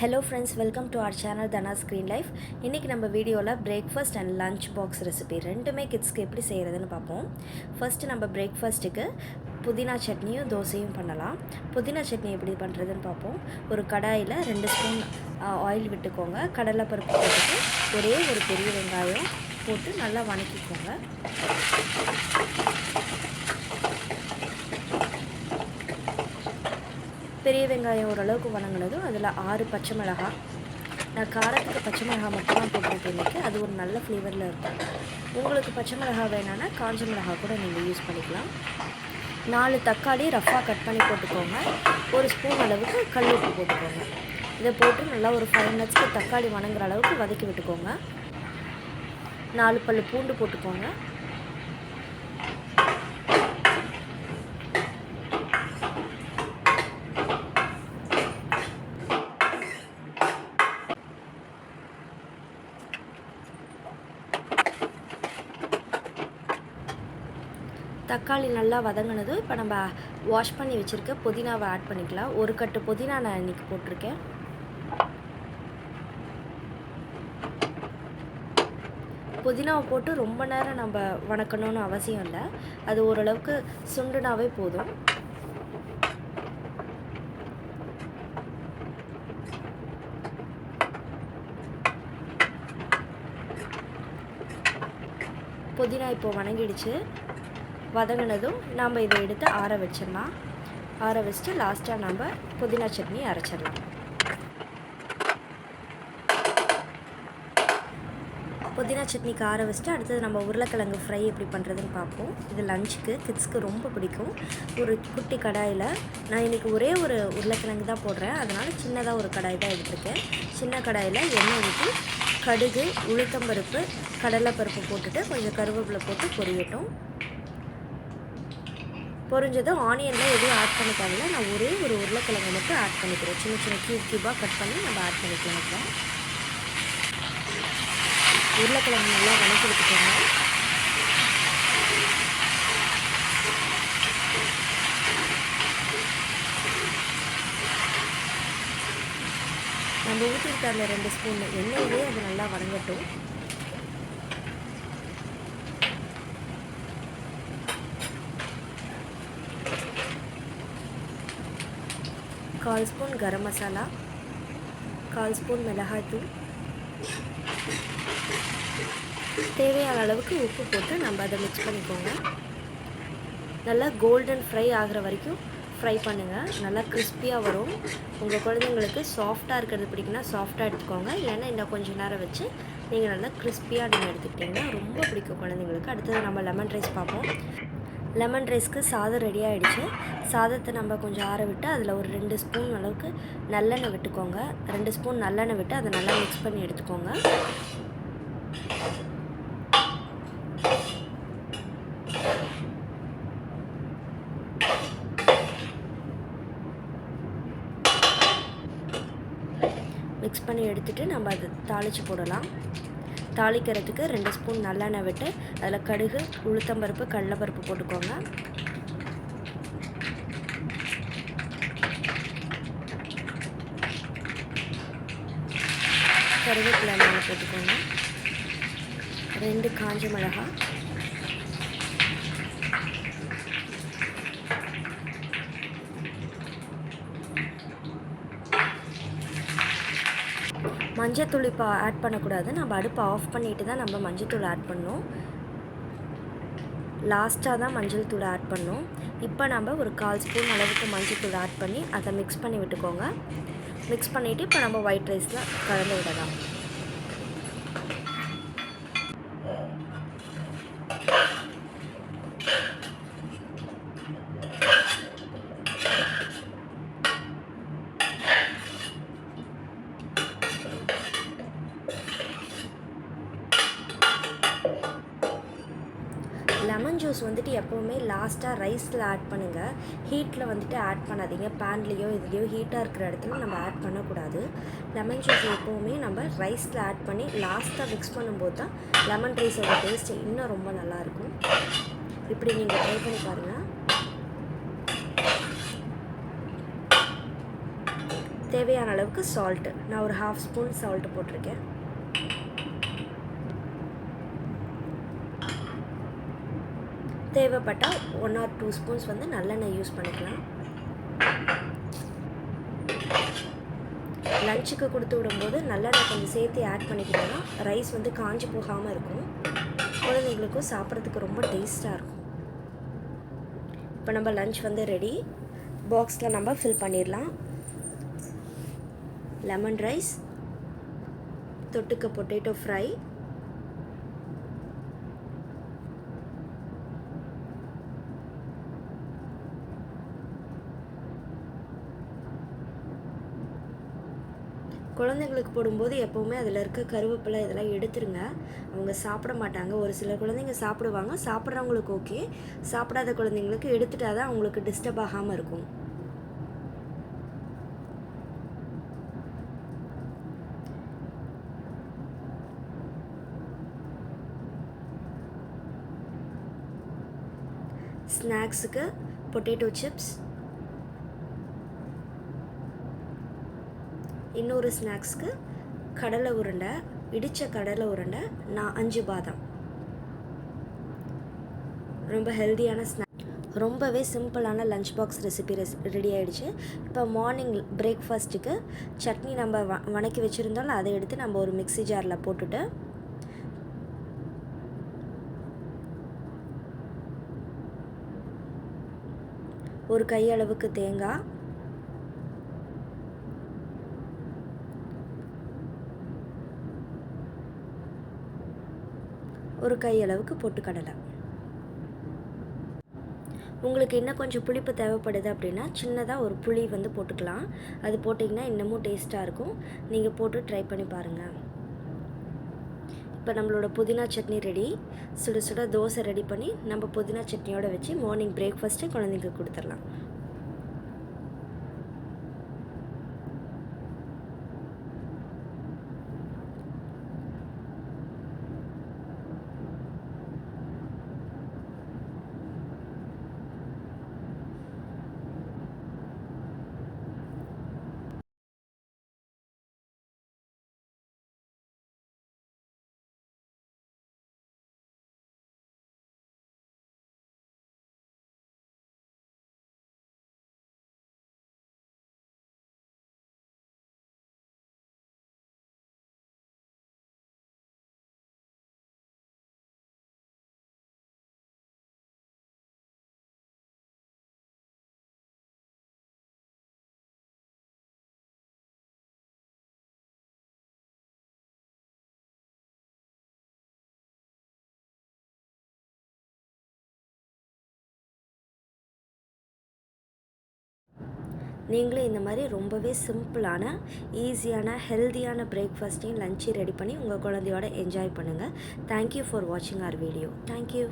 Hello friends, welcome to our channel Dana's Green Life. இன்னைக்கு நம்ம வீடியோல breakfast and lunch box recipe ரெண்டுமே கிட்ஸ்க்கு எப்படி செய்யறதுன்னு பார்ப்போம். ஃபர்ஸ்ட் நம்ம பிரேக்ஃபாஸ்ட்டுக்கு புதினா சட்னியும் தோசையும் பண்ணலாம். புதினா சட்னி எப்படி பண்றதுன்னு பார்ப்போம். ஒரு கடாயில 2 ஸ்பூன் ஆயில் விட்டுக்கோங்க. கடலைப்பருப்பு போட்டுட்டு ஒரே ஒரு பெரிய வெங்காயம் போட்டு நல்லா வதக்கிக்கோங்க. பெரிய வெங்காயம் ஓரளவுக்கு வதங்கினதும் அதில் 6 பச்சை மிளகாய், நான் காரத்துக்கு பச்சை மிளகாய் மட்டும் தான் போட்டிருக்கேன் இன்றைக்கி. அது ஒரு நல்ல ஃப்ளேவரில் இருக்கும். உங்களுக்கு பச்சை மிளகாய் வேணான்னா காஞ்ச மிளகாய் கூட நீங்கள் யூஸ் பண்ணிக்கலாம். 4 தக்காளி ரஃப்பாக கட் பண்ணி போட்டுக்கோங்க. ஒரு ஸ்பூன் அளவுக்கு கல் உப்பு போட்டுக்கோங்க. இதை போட்டு நல்லா ஒரு 5 மினிட்ஸ்க்கு தக்காளி வதங்குற அளவுக்கு வதக்கி விட்டுக்கோங்க. 4 பல்லு பூண்டு போட்டுக்கோங்க. தக்காளி நல்லா வதங்கினது இப்போ நம்ம வாஷ் பண்ணி வச்சுருக்க புதினாவை ஆட் பண்ணிக்கலாம். ஒரு கட்டு புதினா நான் இன்றைக்கி போட்டிருக்கேன். புதினாவை போட்டு ரொம்ப நேரம் நம்ம வதக்கணும்னு அவசியம் இல்லை. அது ஓரளவுக்கு சுண்டுனாவே போதும். புதினா இப்போ வதங்கிடுச்சு. வதங்கினதும் நம்ம இதை எடுத்து ஆற வச்சிடலாம். ஆற வச்சுட்டு லாஸ்ட்டாக நம்ம புதினா சட்னி அரைச்சிடலாம். புதினா சட்னிக்கு ஆற வச்சுட்டு அடுத்தது நம்ம உருளைக்கிழங்கு ஃப்ரை எப்படி பண்ணுறதுன்னு பார்ப்போம். இது லஞ்சுக்கு கிட்ஸ்க்கு ரொம்ப பிடிக்கும். ஒரு குட்டி கடாயில் நான் இன்றைக்கி ஒரே ஒரு உருளைக்கிழங்கு தான் போடுறேன். அதனால் சின்னதாக ஒரு கடாய் தான் எடுத்துருக்கேன். சின்ன கடாயில் எண்ணெய் ஊற்றி கடுகு, உளுத்தம்பருப்பு, கடலைப்பருப்பு போட்டுட்டு கொஞ்சம் கருவேப்பிலை போட்டு பொரியட்டும். பொரிஞ்சதும் ஆனியன்லாம் எதுவும் ஆட் பண்ண தேவையில்ல. நான் ஒரே ஒரு உருளைக்கிழங்கு மட்டும் ஆட் பண்ணிக்கிறேன். சின்ன சின்ன கியூபாக கட் பண்ணி நம்ம ஆட் பண்ணிக்கலாம். இப்போ உருளைக்கிழங்கு நல்லா வதக்கி விட்டுக்கோங்க. நம்ம ஊற்றிருக்க அந்த 2 ஸ்பூன் எண்ணெயிலே அது நல்லா வதங்கட்டும். கால் ஸ்பூன் கரம் மசாலா, 1/4 ஸ்பூன் மிளகாய்த்தூள், தேவையான அளவுக்கு உப்பு போட்டு நம்ம அதை மிக்ஸ் பண்ணிக்கோங்க. நல்லா கோல்டன் ஃப்ரை ஆகிற வரைக்கும் ஃப்ரை பண்ணுங்கள். நல்லா கிறிஸ்பியாக வரும். உங்கள் குழந்தைங்களுக்கு சாஃப்டாக இருக்கிறது பிடிக்குன்னா சாஃப்டாக எடுத்துக்கோங்க. இல்லைன்னா இன்னும் கொஞ்சம் நேரம் வச்சு நீங்கள் நல்லா கிறிஸ்பியாக நீங்கள் எடுத்துக்கிட்டிங்கன்னா ரொம்ப பிடிக்கும் குழந்தைங்களுக்கு. அடுத்தது நம்ம லெமன் ரைஸ் பார்ப்போம். லெமன் ரைஸ்க்கு சாதம் ரெடி ஆகிடுச்சு. சாதத்தை நம்ம கொஞ்சம் ஆற விட்டு அதில் ஒரு 2 ஸ்பூன் அளவுக்கு நல்லெண்ணெய் விட்டுக்கோங்க. 2 ஸ்பூன் நல்லெண்ணெய் விட்டு அதை நல்லா மிக்ஸ் பண்ணி எடுத்துக்கோங்க. மிக்ஸ் பண்ணி எடுத்துகிட்டு நம்ம அதை தாளித்து போடலாம். தாளிக்கிறதுக்கு 2 ஸ்பூன் நல்லெண்ணெய் விட்டு அதில் கடுகு, உளுத்தம்பருப்பு, கடலைப்பருப்பு போட்டுக்கோங்க. கருவேப்பிலை எண்ணெய் போட்டுக்கோங்க. 2 காஞ்ச மிளகாய், மஞ்சத்தூள் இப்போ ஆட் பண்ணக்கூடாது. நம்ம அடுப்பை ஆஃப் பண்ணிட்டு தான் நம்ம மஞ்சத்தூள் ஆட் பண்ணோம். லாஸ்ட்டாக தான் மஞ்சள் தூள் ஆட் பண்ணோம். இப்போ நம்ம ஒரு 1/4 ஸ்பூன் அளவுக்கு மஞ்சள் தூள் ஆட் பண்ணி அதை மிக்ஸ் பண்ணி விட்டுக்கோங்க. மிக்ஸ் பண்ணிவிட்டு இப்போ நம்ம ஒயிட் ரைஸில் கலந்து விடலாம். லெமன் ஜூஸ் வந்துட்டு எப்போவுமே லாஸ்ட்டாக ரைஸில் ஆட் பண்ணுங்கள். ஹீட்டில் வந்துட்டு ஆட் பண்ணாதீங்க. பேன்லேயோ இதுலேயோ ஹீட்டாக இருக்கிற இடத்துல நம்ம ஆட் பண்ணக்கூடாது. லெமன் ஜூஸ் எப்போவுமே நம்ம ரைஸில் ஆட் பண்ணி லாஸ்ட்டாக மிக்ஸ் பண்ணும்போது தான் லெமன் ரைஸோட டேஸ்ட் இன்னும் ரொம்ப நல்லாயிருக்கும். இப்படி நீங்கள் ட்ரை பண்ணி பாருங்கள். தேவையான அளவுக்கு சால்ட்டு, நான் ஒரு 1/2 ஸ்பூன் சால்ட்டு போட்டிருக்கேன். தேவைப்பட்டால் 1 or 2 ஸ்பூன்ஸ் வந்து நல்லெண்ணெய் யூஸ் பண்ணிக்கலாம். லஞ்சுக்கு கொடுத்து விடும்போது நல்லெண்ணெய் கொஞ்சம் சேர்த்து ஆட் பண்ணிக்கிட்டோன்னா ரைஸ் வந்து காஞ்சி போகாமல் இருக்கும். குழந்தைங்களுக்கும் சாப்பிட்றதுக்கு ரொம்ப டேஸ்ட்டாக இருக்கும். இப்போ நம்ம லஞ்ச் வந்து ரெடி. பாக்ஸில் நம்ம ஃபில் பண்ணிடலாம். லெமன் ரைஸ், தொட்டுக்க பொட்டேட்டோ ஃப்ரை, குழந்தைங்களுக்கு போடும்போது எப்போவுமே அதில் இருக்க கருவேப்பிலை இதெல்லாம் எடுத்துருங்க. அவங்க சாப்பிட மாட்டாங்க. ஒரு சில குழந்தைங்க சாப்பிடுவாங்க, சாப்பிட்றவங்களுக்கு ஓகே. சாப்பிடாத குழந்தைங்களுக்கு எடுத்துட்டா தான் அவங்களுக்கு டிஸ்டர்ப் ஆகாமல் இருக்கும். ஸ்நாக்ஸுக்கு பொட்டேட்டோ சிப்ஸ், இன்னொரு ஸ்நாக்ஸ்க்கு கடலை உருண்டை, இடித்த கடலை உருண்டை, 5 பாதாம். ரொம்ப ஹெல்தியான ரொம்பவே சிம்பிளான லஞ்ச் பாக்ஸ் ரெசிபி ரெடி ஆகிடுச்சு. இப்போ மார்னிங் பிரேக்ஃபாஸ்ட்டுக்கு சட்னி நம்ம வணக்கி வச்சுருந்தோம்ல, அதை எடுத்து நம்ம ஒரு மிக்ஸி ஜாரில் போட்டுட்டு ஒரு கையளவுக்கு தேங்காய், ஒரு கையளவுக்கு பொட்டுக்கடலை. உங்களுக்கு இன்னும் கொஞ்சம் புளிப்பு தேவைப்படுது அப்படின்னா சின்னதாக ஒரு புளி வந்து போட்டுக்கலாம். அது போட்டிங்கன்னா இன்னமும் டேஸ்ட்டாக இருக்கும். நீங்கள் போட்டு ட்ரை பண்ணி பாருங்கள். இப்போ நம்மளோட புதினா சட்னி ரெடி. சுட சுட தோசை ரெடி பண்ணி நம்ம புதினா சட்னியோடு வச்சு மார்னிங் பிரேக்ஃபாஸ்ட்டு குழந்தைங்களுக்கு கொடுத்துடலாம். நீங்களும் இந்த மாதிரி ரொம்பவே சிம்பிளான, ஈஸியான, ஹெல்தியான பிரேக்ஃபாஸ்ட்டையும் லஞ்சையும் ரெடி பண்ணி உங்கள் குழந்தையோட என்ஜாய் பண்ணுங்கள். தேங்க்யூ ஃபார் வாட்சிங் அவர் வீடியோ. தேங்க்யூ.